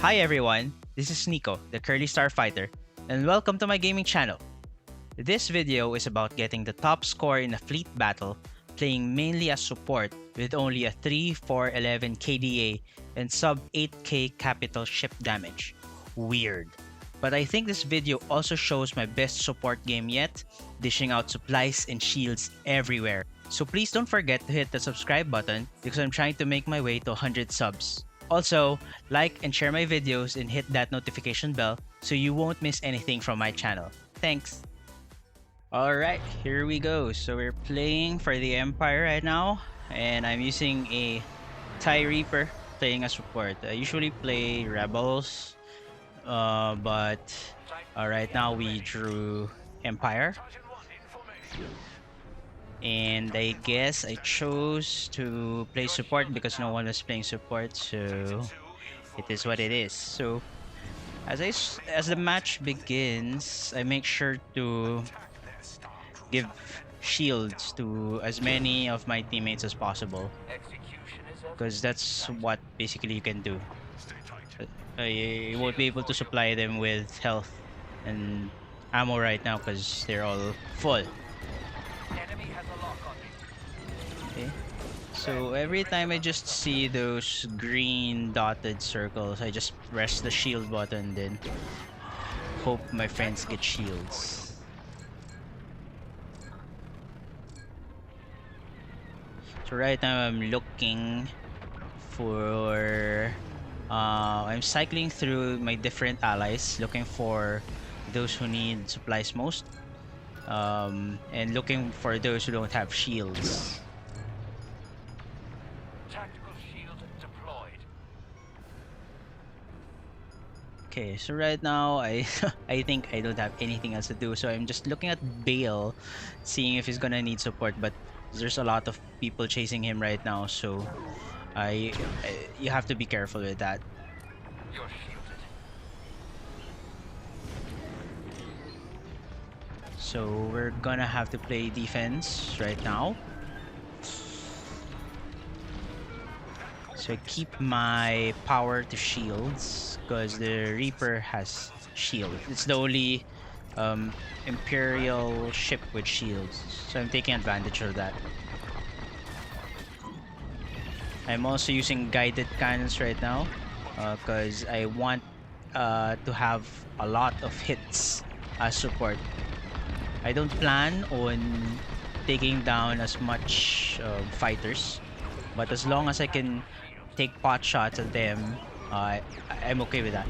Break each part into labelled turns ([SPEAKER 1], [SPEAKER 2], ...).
[SPEAKER 1] Hi everyone, this is Nico, the Curly Starfighter, and welcome to my gaming channel. This video is about getting the top score in a fleet battle, playing mainly as support with only a 3-4-11 KDA and sub 8k capital ship damage. Weird. But I think this video also shows my best support game yet, dishing out supplies and shields everywhere. So please don't forget to hit the subscribe button because I'm trying to make my way to 100 subs. Also, like and share my videos and hit that notification bell so you won't miss anything from my channel. Thanks! Alright, here we go. So we're playing for the Empire right now, and I'm using a TIE Reaper playing as support. I usually play Rebels, but right now we drew Empire. And I guess I chose to play support because no one was playing support, so it is what it is. So as the match begins, I make sure to give shields to as many of my teammates as possible, because that's what basically you can do. You won't be able to supply them with health and ammo right now because they're all full. Okay. So every time I just see those green dotted circles, I just press the shield button, then hope my friends get shields. So right now I'm looking for... I'm cycling through my different allies, looking for those who need supplies most, and looking for those who don't have shields. Okay, so right now I I think I don't have anything else to do, so I'm just looking at Bale, seeing if he's gonna need support, but there's a lot of people chasing him right now, so you have to be careful with that. So we're gonna have to play defense right now. So I keep my power to shields because the Reaper has shield. It's the only Imperial ship with shields, so I'm taking advantage of that. I'm also using guided cannons right now because I want to have a lot of hits as support. I don't plan on taking down as much fighters, but as long as I can take pot shots at them, I'm okay with that.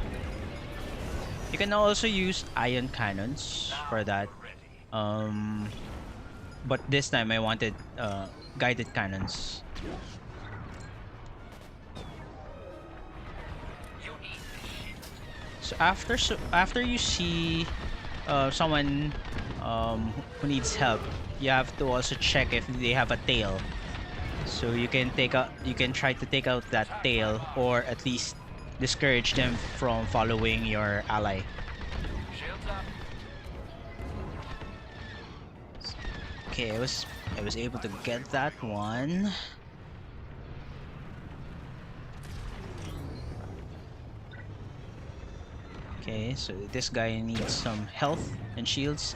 [SPEAKER 1] You can also use ion cannons for that, but this time I wanted guided cannons. So after you see someone who needs help, you have to also check if they have a tail. So you can try to take out that tail, or at least discourage them from following your ally. Okay, I was able to get that one. Okay, so this guy needs some health and shields.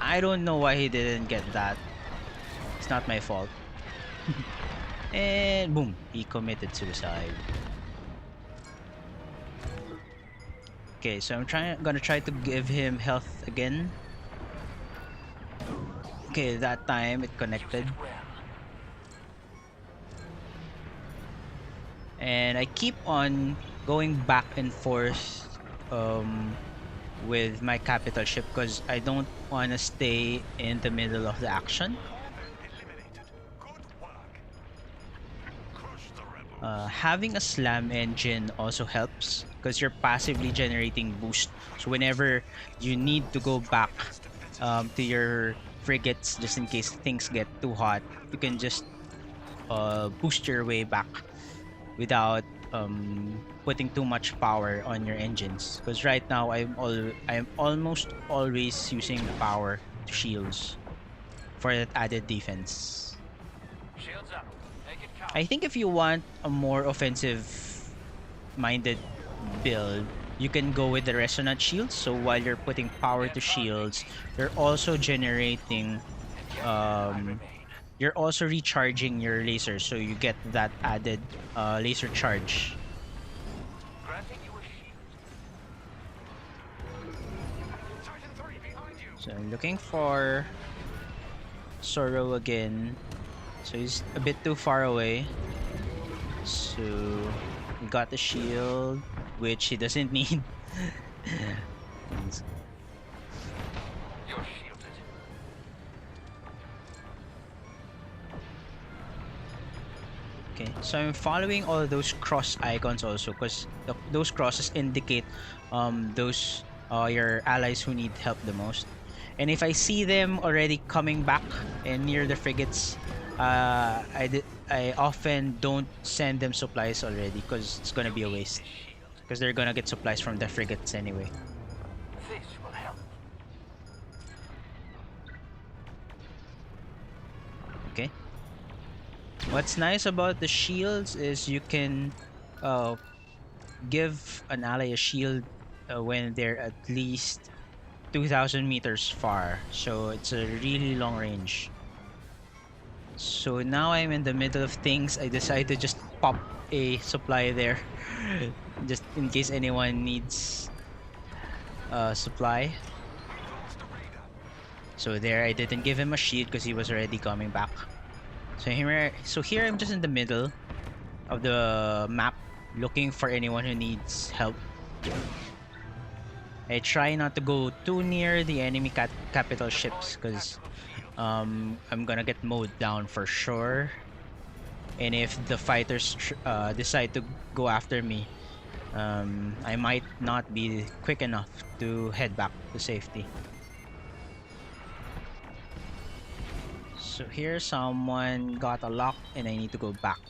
[SPEAKER 1] I don't know why he didn't get that. It's not my fault. And boom, he committed suicide. Okay, so I'm gonna try to give him health again. Okay, that time it connected. And I keep on going back and forth with my capital ship because I don't want to stay in the middle of the action. Having a slam engine also helps because you're passively generating boost. So whenever you need to go back to your frigates, just in case things get too hot, you can just boost your way back without putting too much power on your engines. Because right now I'm almost always using power to shields for that added defense. I think if you want a more offensive minded build, you can go with the resonant shields. So while you're putting power to shields, you're also generating, you're also recharging your lasers, so you get that added laser charge. So I'm looking for Sorrow again. So he's a bit too far away. So he got the shield, which he doesn't need. Okay, so I'm following all those cross icons also, because those crosses indicate those your allies who need help the most. And if I see them already coming back and near the frigates, I often don't send them supplies already, because it's gonna be a waste. Because they're gonna get supplies from the frigates anyway. Okay. What's nice about the shields is you can give an ally a shield when they're at least 2,000 meters far. So it's a really long range. So now I'm in the middle of things. I decide to just pop a supply there. Just in case anyone needs supply. So there, I didn't give him a shield because he was already coming back. So here I'm just in the middle of the map, looking for anyone who needs help. I try not to go too near the enemy capital ships, because I'm gonna get mowed down for sure. And if the fighters decide to go after me, I might not be quick enough to head back to safety. So here someone got a lock and I need to go back.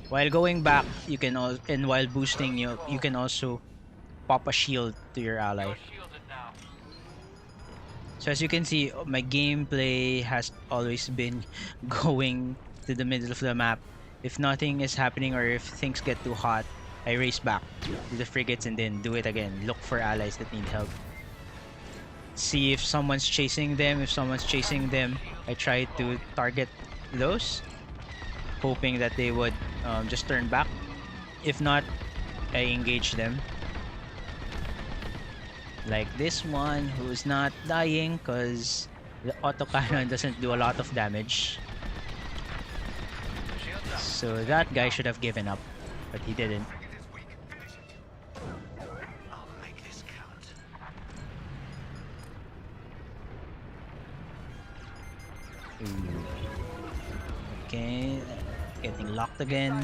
[SPEAKER 1] While going back, you can and while boosting, you can also pop a shield to your ally. So as you can see, my gameplay has always been going to the middle of the map. If nothing is happening or if things get too hot, I race back to the frigates and then do it again. Look for allies that need help. See if someone's chasing them. If someone's chasing them, I try to target those, hoping that they would just turn back. If not, I engage them. Like this one who's not dying because the autocannon doesn't do a lot of damage. So that guy should have given up, but he didn't. Okay, getting locked again,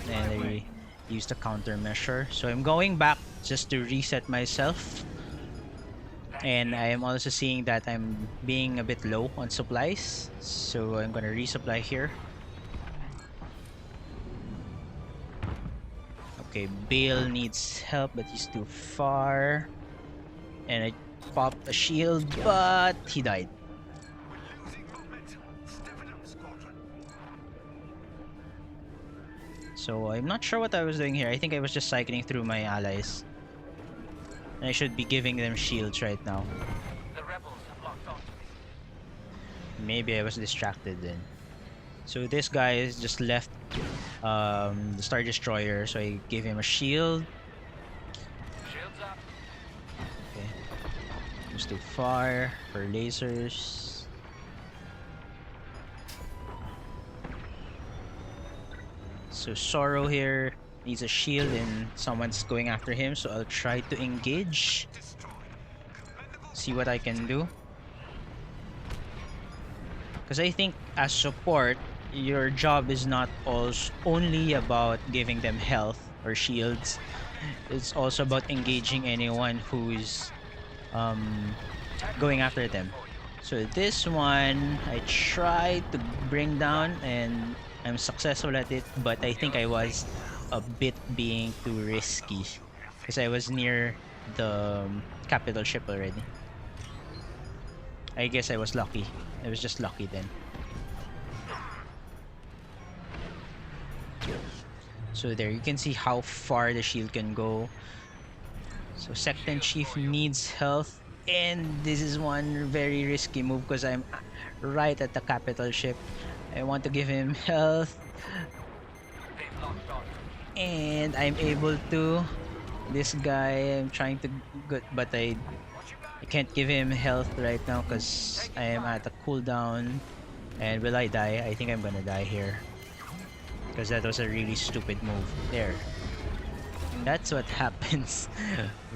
[SPEAKER 1] and I used a countermeasure. So I'm going back just to reset myself. And I am also seeing that I'm being a bit low on supplies, so I'm gonna resupply here. Okay, Bale needs help, but he's too far. And I popped a shield, but he died. So I'm not sure what I was doing here. I think I was just cycling through my allies. And I should be giving them shields right now. The rebels have locked on. Maybe I was distracted then. So this guy is just left the Star Destroyer, so I gave him a shield. Shields up. Okay. It was too far for lasers. So Sorrow here needs a shield and someone's going after him, so I'll try to engage. See what I can do. Because I think as support, your job is not only about giving them health or shields. It's also about engaging anyone who's going after them. So this one, I tried to bring down and I'm successful at it, but I think I was a bit being too risky because I was near the capital ship already. I guess I was lucky. I was just lucky then. So there you can see how far the shield can go. So Second Chief needs health, and this is one very risky move because I'm right at the capital ship. I want to give him health, and I'm able to. This guy, I'm trying to good, but I can't give him health right now because I am at a cooldown. And will I die? I think I'm gonna die here because that was a really stupid move. There. That's what happens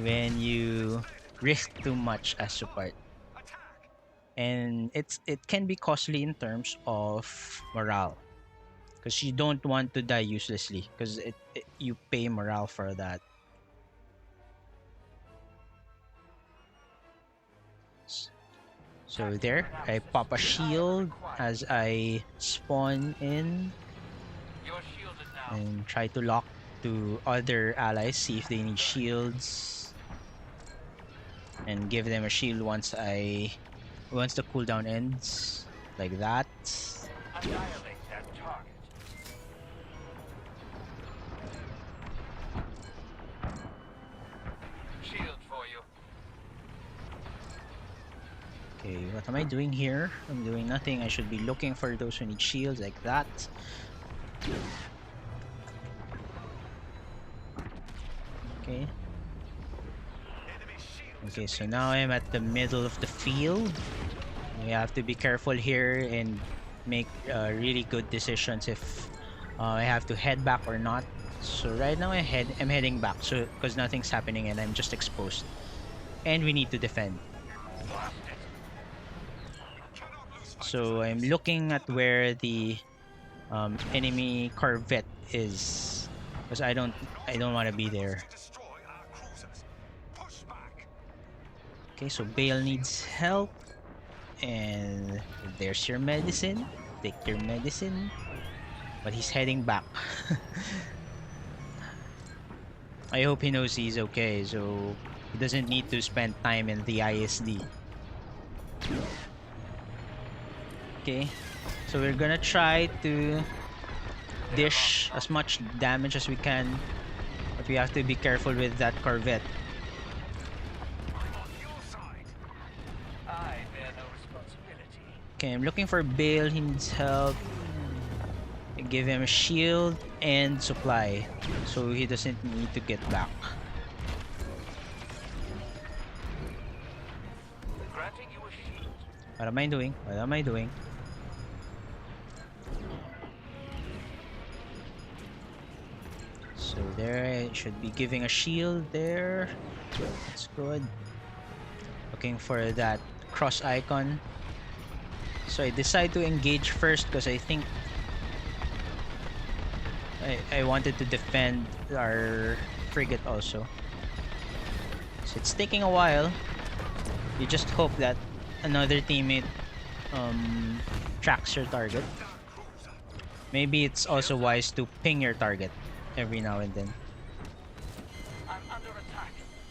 [SPEAKER 1] when you risk too much as support. And it can be costly in terms of morale because you don't want to die uselessly because you pay morale for that. So there, I pop a shield as I spawn in and try to lock to other allies, see if they need shields, and give them a shield once the cooldown ends, like that. Okay, what am I doing here? I'm doing nothing. I should be looking for those who need shields, like that. Okay. Okay, so now I'm at the middle of the field. We have to be careful here and make really good decisions if I have to head back or not. So right now I'm heading back, so because nothing's happening and I'm just exposed, and we need to defend. So I'm looking at where the enemy corvette is because I don't want to be there. Okay, so Bale needs help, and there's your medicine. Take your medicine, but he's heading back. I hope he knows he's okay, so he doesn't need to spend time in the ISD. Okay, so we're gonna try to dish as much damage as we can, but we have to be careful with that corvette. Okay, I'm looking for Bale. He needs help. I give him a shield and supply, so he doesn't need to get back. What am I doing? What am I doing? So there, I should be giving a shield there. That's good. Looking for that cross icon. So I decide to engage first because I think I wanted to defend our frigate also. So it's taking a while. You just hope that another teammate tracks your target. Maybe it's also wise to ping your target every now and then.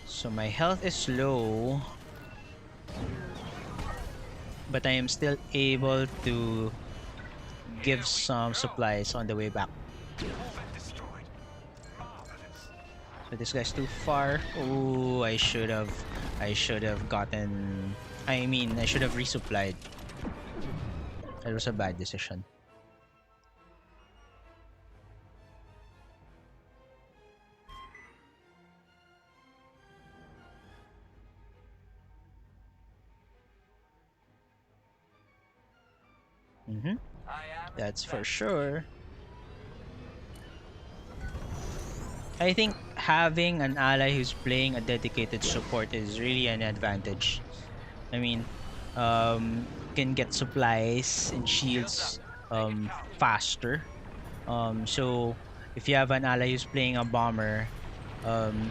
[SPEAKER 1] So my health is low, but I am still able to give some supplies on the way back. So this guy's too far. Oh, I should have gotten. I mean, I should have resupplied. That was a bad decision. That's for sure. I think having an ally who's playing a dedicated support is really an advantage. I mean, can get supplies and shields faster. So if you have an ally who's playing a bomber,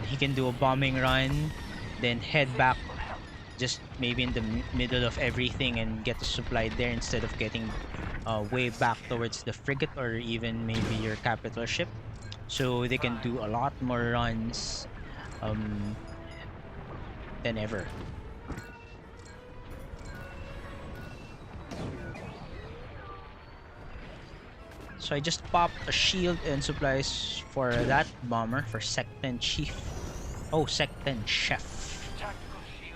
[SPEAKER 1] he can do a bombing run, then head back just maybe in the middle of everything and get the supply there instead of getting way back towards the frigate or even maybe your capital ship. So they can do a lot more runs than ever. So I just popped a shield and supplies for that bomber, for Second Chief. Oh, Second Chef.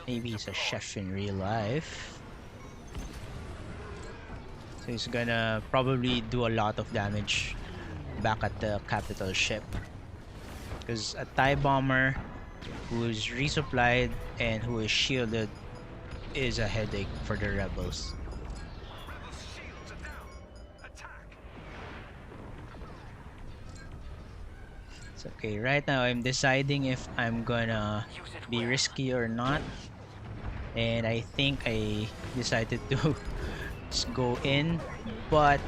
[SPEAKER 1] Maybe he's a chef in real life. So he's gonna probably do a lot of damage back at the capital ship. Because a TIE bomber who's resupplied and who is shielded is a headache for the rebels. It's okay, right now I'm deciding if I'm gonna be risky or not. And I think I decided to just go in, but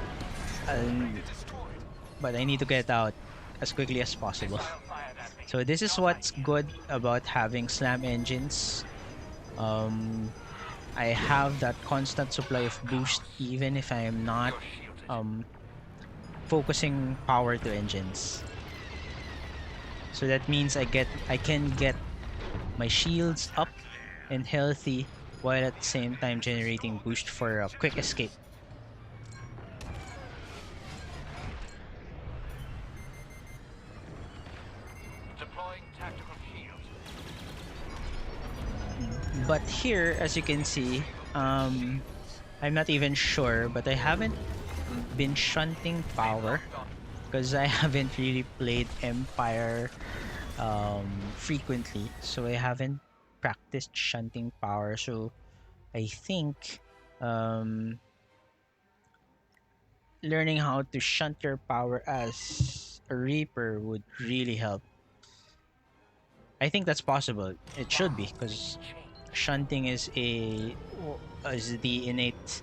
[SPEAKER 1] I need to get out as quickly as possible. So this is what's good about having slam engines. I have that constant supply of boost even if I am not focusing power to engines. So that means I can get my shields up and healthy while at the same time generating boost for a quick escape. But here, as you can see, I'm not even sure, but I haven't been shunting power because I haven't really played Empire frequently, so I haven't practiced shunting power. So I think learning how to shunt your power as a Reaper would really help. I think that's possible. It should be, because shunting is the innate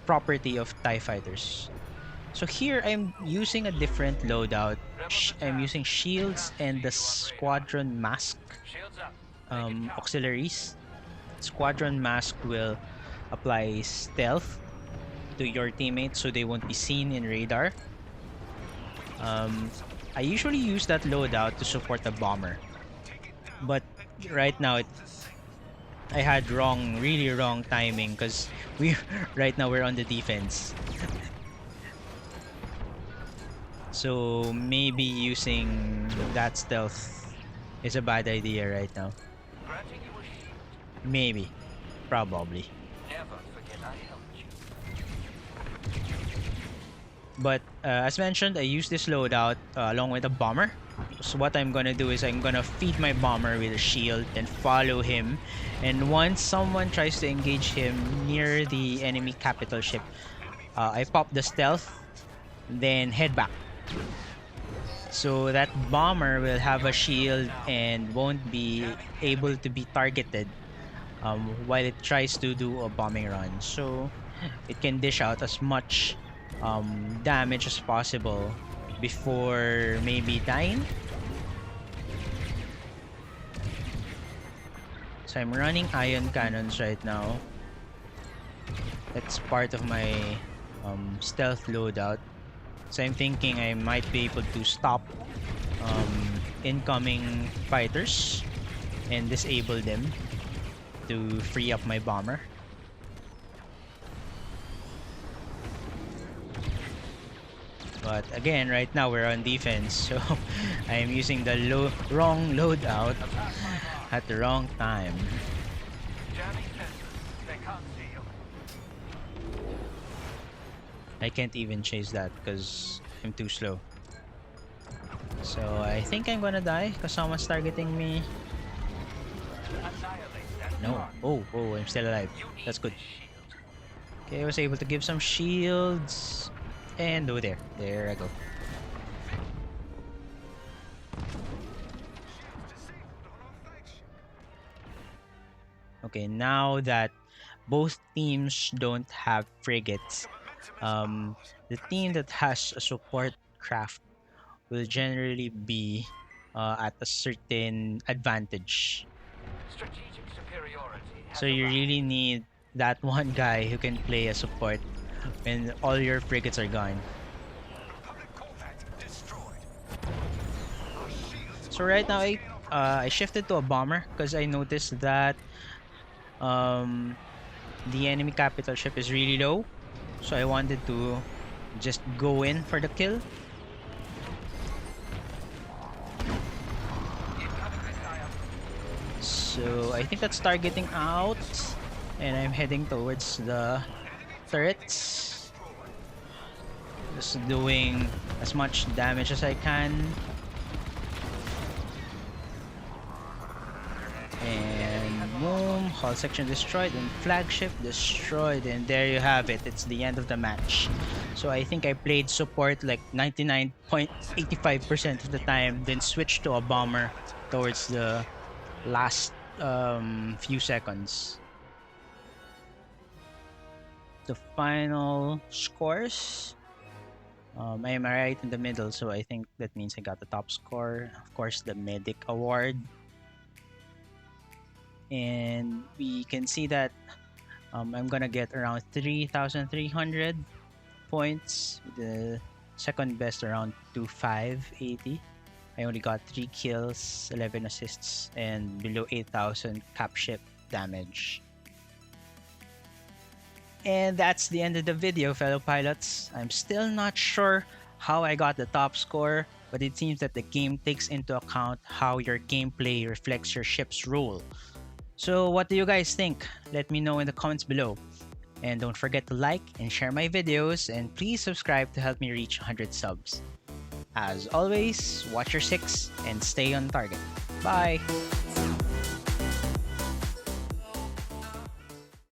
[SPEAKER 1] property of TIE fighters. So here I'm using a different loadout. I'm using shields and the squadron mask auxiliaries. Squadron mask will apply stealth to your teammates so they won't be seen in radar. I usually use that loadout to support the bomber, but right now I had really wrong timing because right now we're on the defense. So maybe using that stealth is a bad idea right now. Maybe, probably. But as mentioned, I use this loadout along with a bomber. So what I'm gonna do is I'm gonna feed my bomber with a shield and follow him. And once someone tries to engage him near the enemy capital ship, I pop the stealth, then head back. So that bomber will have a shield and won't be able to be targeted while it tries to do a bombing run. So it can dish out as much damage as possible before maybe dying. So I'm running ion cannons right now. That's part of my stealth loadout. So I'm thinking I might be able to stop incoming fighters and disable them to free up my bomber. But again, right now we're on defense, so I'm using the wrong loadout at the wrong time. I can't even chase that because I'm too slow. So I think I'm gonna die because someone's targeting me. No. Oh, I'm still alive. That's good. Okay, I was able to give some shields. And over there. There I go. Okay, now that both teams don't have frigates, the team that has a support craft will generally be at a certain advantage. So you really need that one guy who can play a support when all your frigates are gone. So right now I shifted to a bomber because I noticed that the enemy capital ship is really low. So I wanted to just go in for the kill. So I think that's targeting out, and I'm heading towards the turrets. Just doing as much damage as I can. And boom, hull section destroyed and flagship destroyed, and there you have it. It's the end of the match. So I think I played support like 99.85% of the time, then switched to a bomber towards the last few seconds. The final scores. I am right in the middle, so I think that means I got the top score. Of course, the medic award. And we can see that I'm gonna get around 3,300 points. The second best around 2,580. I only got 3 kills, 11 assists, and below 8,000 cap ship damage. And that's the end of the video, fellow pilots. I'm still not sure how I got the top score, but it seems that the game takes into account how your gameplay reflects your ship's role. So what do you guys think? Let me know in the comments below. And don't forget to like and share my videos, and please subscribe to help me reach 100 subs. As always, watch your 6 and stay on target. Bye!